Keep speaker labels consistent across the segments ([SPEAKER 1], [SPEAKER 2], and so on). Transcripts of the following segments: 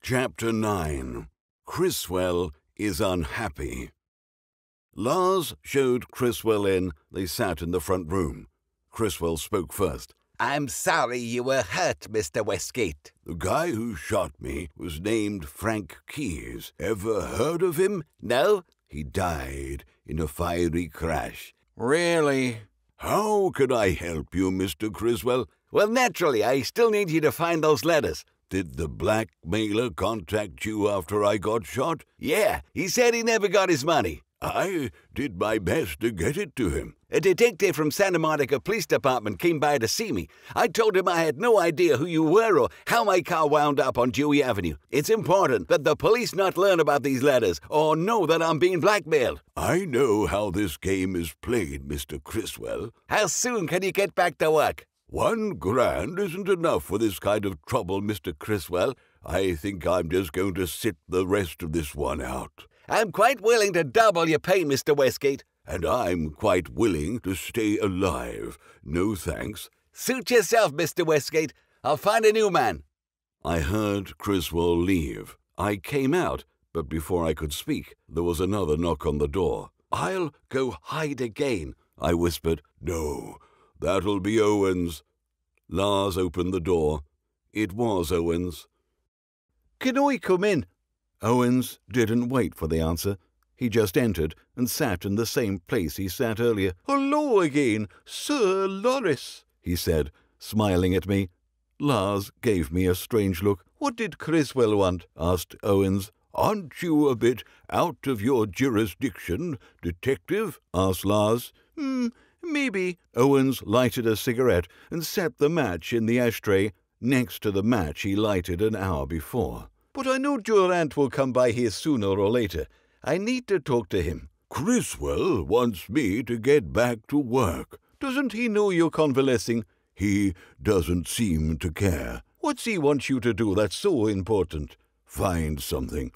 [SPEAKER 1] Chapter 9. Criswell is unhappy. Lars showed Criswell in. They sat in the front room. Criswell spoke first.
[SPEAKER 2] "I'm sorry you were hurt, Mr. Westgate."
[SPEAKER 1] The guy who shot me was named Frank Keyes. Ever heard of him?
[SPEAKER 2] No?
[SPEAKER 1] He died in a fiery crash.
[SPEAKER 2] Really?
[SPEAKER 1] How can I help you, Mr. Criswell?
[SPEAKER 2] Well, naturally, I still need you to find those letters.
[SPEAKER 1] Did the blackmailer contact you after I got shot?
[SPEAKER 2] Yeah, he said he never got his money.
[SPEAKER 1] I did my best to get it to him.
[SPEAKER 2] A detective from Santa Monica Police Department came by to see me. I told him I had no idea who you were or how my car wound up on Dewey Avenue. It's important that the police not learn about these letters or know that I'm being blackmailed.
[SPEAKER 1] I know how this game is played, Mr. Criswell.
[SPEAKER 2] How soon can you get back to work?
[SPEAKER 1] $1,000 isn't enough for this kind of trouble, Mr. Criswell. I think I'm just going to sit the rest of this one out.
[SPEAKER 2] I'm quite willing to double your pay, Mr. Westgate.
[SPEAKER 1] And I'm quite willing to stay alive. No thanks.
[SPEAKER 2] Suit yourself, Mr. Westgate. I'll find a new man.
[SPEAKER 1] I heard Criswell leave. I came out, but before I could speak, there was another knock on the door.
[SPEAKER 2] "I'll go hide again,"
[SPEAKER 1] I whispered. No, that'll be Owens. Lars opened the door. It was Owens.
[SPEAKER 2] "Can I come in?"
[SPEAKER 1] Owens didn't wait for the answer. He just entered and sat in the same place he sat earlier.
[SPEAKER 2] "Hello again, Sir Loris,"
[SPEAKER 1] he said, smiling at me. Lars gave me a strange look.
[SPEAKER 2] "What did Criswell want?"
[SPEAKER 1] asked Owens. Aren't you a bit out of your jurisdiction, detective? Asked Lars.
[SPEAKER 2] Maybe.
[SPEAKER 1] Owens lighted a cigarette and set the match in the ashtray next to the match he lighted an hour before.
[SPEAKER 2] "But I know Durant will come by here sooner or later. I need to talk to him."
[SPEAKER 1] "Criswell wants me to get back to work."
[SPEAKER 2] "Doesn't he know you're convalescing?"
[SPEAKER 1] "He doesn't seem to care."
[SPEAKER 2] "What's he want you to do that's so important?"
[SPEAKER 1] "Find something.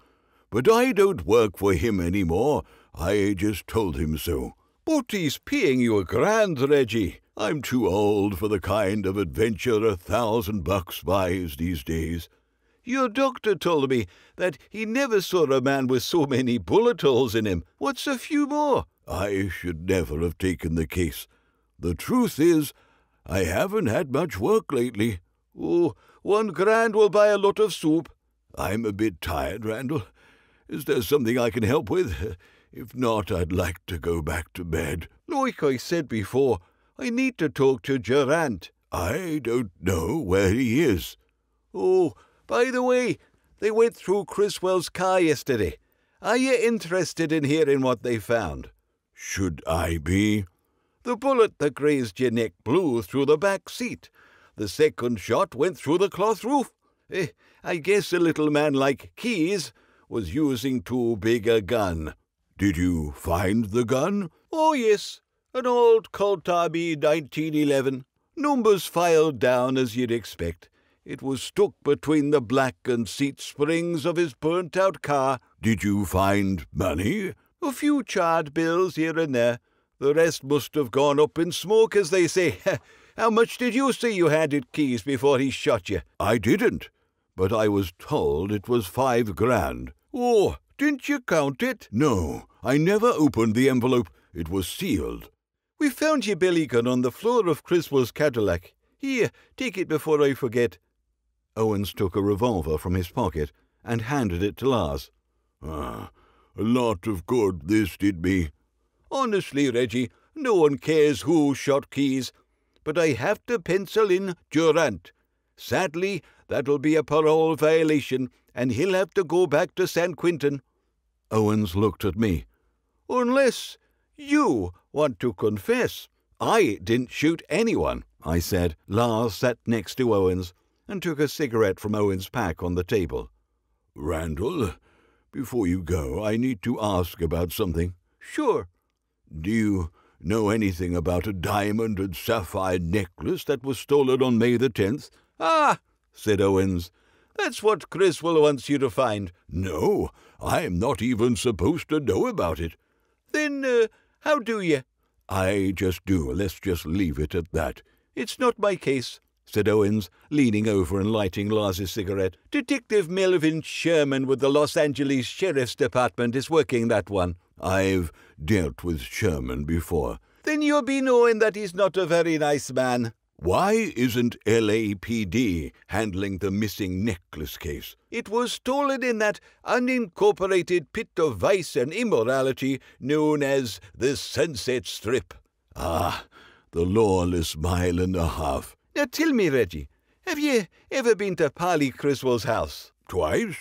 [SPEAKER 1] But I don't work for him anymore. I just told him so."
[SPEAKER 2] "But he's paying you $1,000, Reggie."
[SPEAKER 1] "I'm too old for the kind of adventure $1,000 buys these days."
[SPEAKER 2] "Your doctor told me that he never saw a man with so many bullet holes in him. What's a few more?"
[SPEAKER 1] "I should never have taken the case. The truth is, I haven't had much work lately."
[SPEAKER 2] "Oh, $1,000 will buy a lot of soup."
[SPEAKER 1] "I'm a bit tired, Randall. Is there something I can help with? If not, I'd like to go back to bed."
[SPEAKER 2] "Like I said before, I need to talk to Durant."
[SPEAKER 1] "I don't know where he is."
[SPEAKER 2] "Oh, by the way, they went through Criswell's car yesterday. Are you interested in hearing what they found?"
[SPEAKER 1] "Should I be?"
[SPEAKER 2] "The bullet that grazed your neck blew through the back seat. The second shot went through the cloth roof. I guess a little man like Keyes was using too big a gun."
[SPEAKER 1] "Did you find the gun?"
[SPEAKER 2] "Oh, yes. An old Colt RB 1911. Numbers filed down as you'd expect. It was stuck between the blackened seat springs of his burnt-out car."
[SPEAKER 1] "Did you find money?"
[SPEAKER 2] "A few charred bills here and there. The rest must have gone up in smoke, as they say. How much did you say you had at Keyes before he shot you?"
[SPEAKER 1] "I didn't, but I was told it was $5,000.
[SPEAKER 2] "Oh, didn't you count it?"
[SPEAKER 1] "No, I never opened the envelope. It was sealed."
[SPEAKER 2] "We found your billy gun on the floor of Criswell's Cadillac. Here, take it before I forget."
[SPEAKER 1] Owens took a revolver from his pocket and handed it to Lars. "A lot of good this did me."
[SPEAKER 2] "Honestly, Reggie, no one cares who shot Keyes. But I have to pencil in Durant. Sadly, that'll be a parole violation, and he'll have to go back to San Quentin."
[SPEAKER 1] Owens looked at me.
[SPEAKER 2] "Unless you want to confess. I didn't shoot anyone," I said.
[SPEAKER 1] Lars sat next to Owens and took a cigarette from Owens' pack on the table. "Randall, before you go, I need to ask about something."
[SPEAKER 2] "Sure."
[SPEAKER 1] "Do you know anything about a diamond and sapphire necklace that was stolen on May the 10th?
[SPEAKER 2] "Ah," said Owens, "that's what Criswell wants you to find."
[SPEAKER 1] "No, I'm not even supposed to know about it."
[SPEAKER 2] "Then, how do you?"
[SPEAKER 1] "I just do. Let's just leave it at that."
[SPEAKER 2] "It's not my case.
[SPEAKER 1] said Owens, leaning over and lighting Lars's cigarette.
[SPEAKER 2] "Detective Melvin Sherman with the Los Angeles Sheriff's Department is working that one."
[SPEAKER 1] "I've dealt with Sherman before."
[SPEAKER 2] "Then you'll be knowing that he's not a very nice man."
[SPEAKER 1] "Why isn't LAPD handling the missing necklace case?"
[SPEAKER 2] "It was stolen in that unincorporated pit of vice and immorality known as the Sunset Strip."
[SPEAKER 1] "Ah, the lawless mile and a half."
[SPEAKER 2] "Now tell me, Reggie, have you ever been to Polly Criswell's house?"
[SPEAKER 1] "Twice."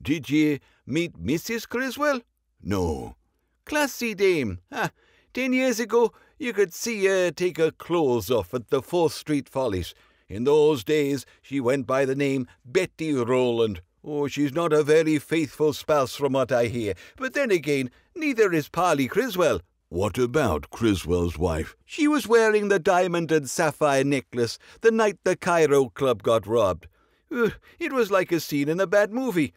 [SPEAKER 2] "Did you meet Mrs. Criswell?"
[SPEAKER 1] "No."
[SPEAKER 2] "Classy dame. 10 years ago, you could see her take her clothes off at the 4th Street Follies. In those days, she went by the name Betty Rowland. Oh, she's not a very faithful spouse from what I hear. But then again, neither is Polly Criswell."
[SPEAKER 1] "What about Criswell's wife?"
[SPEAKER 2] "She was wearing the diamond and sapphire necklace the night the Cairo Club got robbed. It was like a scene in a bad movie.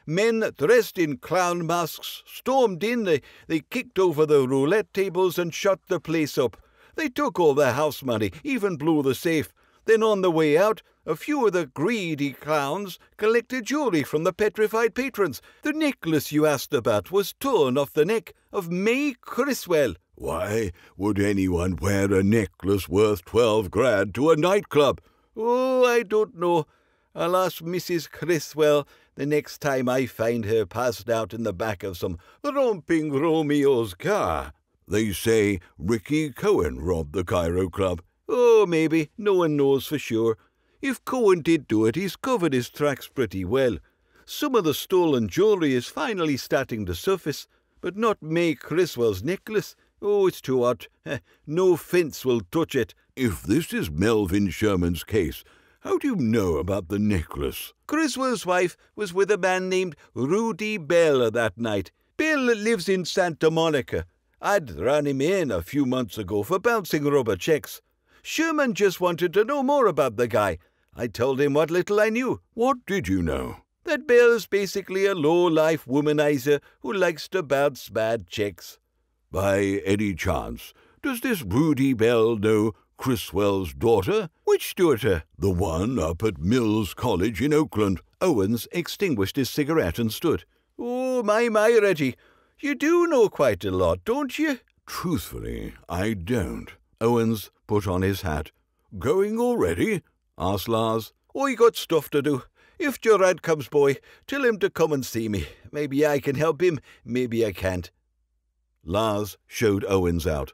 [SPEAKER 2] Men dressed in clown masks stormed in. They kicked over the roulette tables and shut the place up. They took all the house money, even blew the safe. Then on the way out, a few of the greedy clowns collected jewelry from the petrified patrons. The necklace you asked about was torn off the neck of May Criswell."
[SPEAKER 1] "Why would anyone wear a necklace worth 12 grand to a nightclub?"
[SPEAKER 2] "Oh, I don't know. I'll ask Mrs. Criswell the next time I find her passed out in the back of some romping Romeo's car."
[SPEAKER 1] "They say Ricky Cohen robbed the Cairo Club."
[SPEAKER 2] "Oh, maybe. No one knows for sure. If Cohen did do it, he's covered his tracks pretty well. Some of the stolen jewelry is finally starting to surface, but not May Criswell's necklace. Oh, it's too hot. No fence will touch it."
[SPEAKER 1] "If this is Melvin Sherman's case, how do you know about the necklace?"
[SPEAKER 2] "Criswell's wife was with a man named Rudy Bell that night. Bell lives in Santa Monica. I'd run him in a few months ago for bouncing rubber checks. Sherman just wanted to know more about the guy. I told him what little I knew."
[SPEAKER 1] "What did you know?"
[SPEAKER 2] "That Bell's basically a low-life womanizer who likes to bounce bad checks."
[SPEAKER 1] "By any chance, does this Rudy Bell know Criswell's daughter?"
[SPEAKER 2] "Which daughter?"
[SPEAKER 1] "The one up at Mills College in Oakland."
[SPEAKER 2] Owens extinguished his cigarette and stood. "Oh, my, Reggie. You do know quite a lot, don't you?"
[SPEAKER 1] "Truthfully, I don't."
[SPEAKER 2] Owens put on his hat.
[SPEAKER 1] "Going already?"
[SPEAKER 2] asked Lars. "I got stuff to do. If Gerard comes by, tell him to come and see me. Maybe I can help him, maybe I can't." Lars showed Owens out.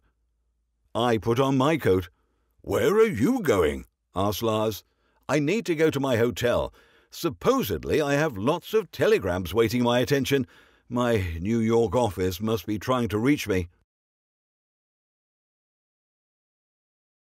[SPEAKER 2] I put on my coat.
[SPEAKER 1] "Where are you going?"
[SPEAKER 2] asked Lars. "I need to go to my hotel. Supposedly I have lots of telegrams waiting my attention. My New York office must be trying to reach me."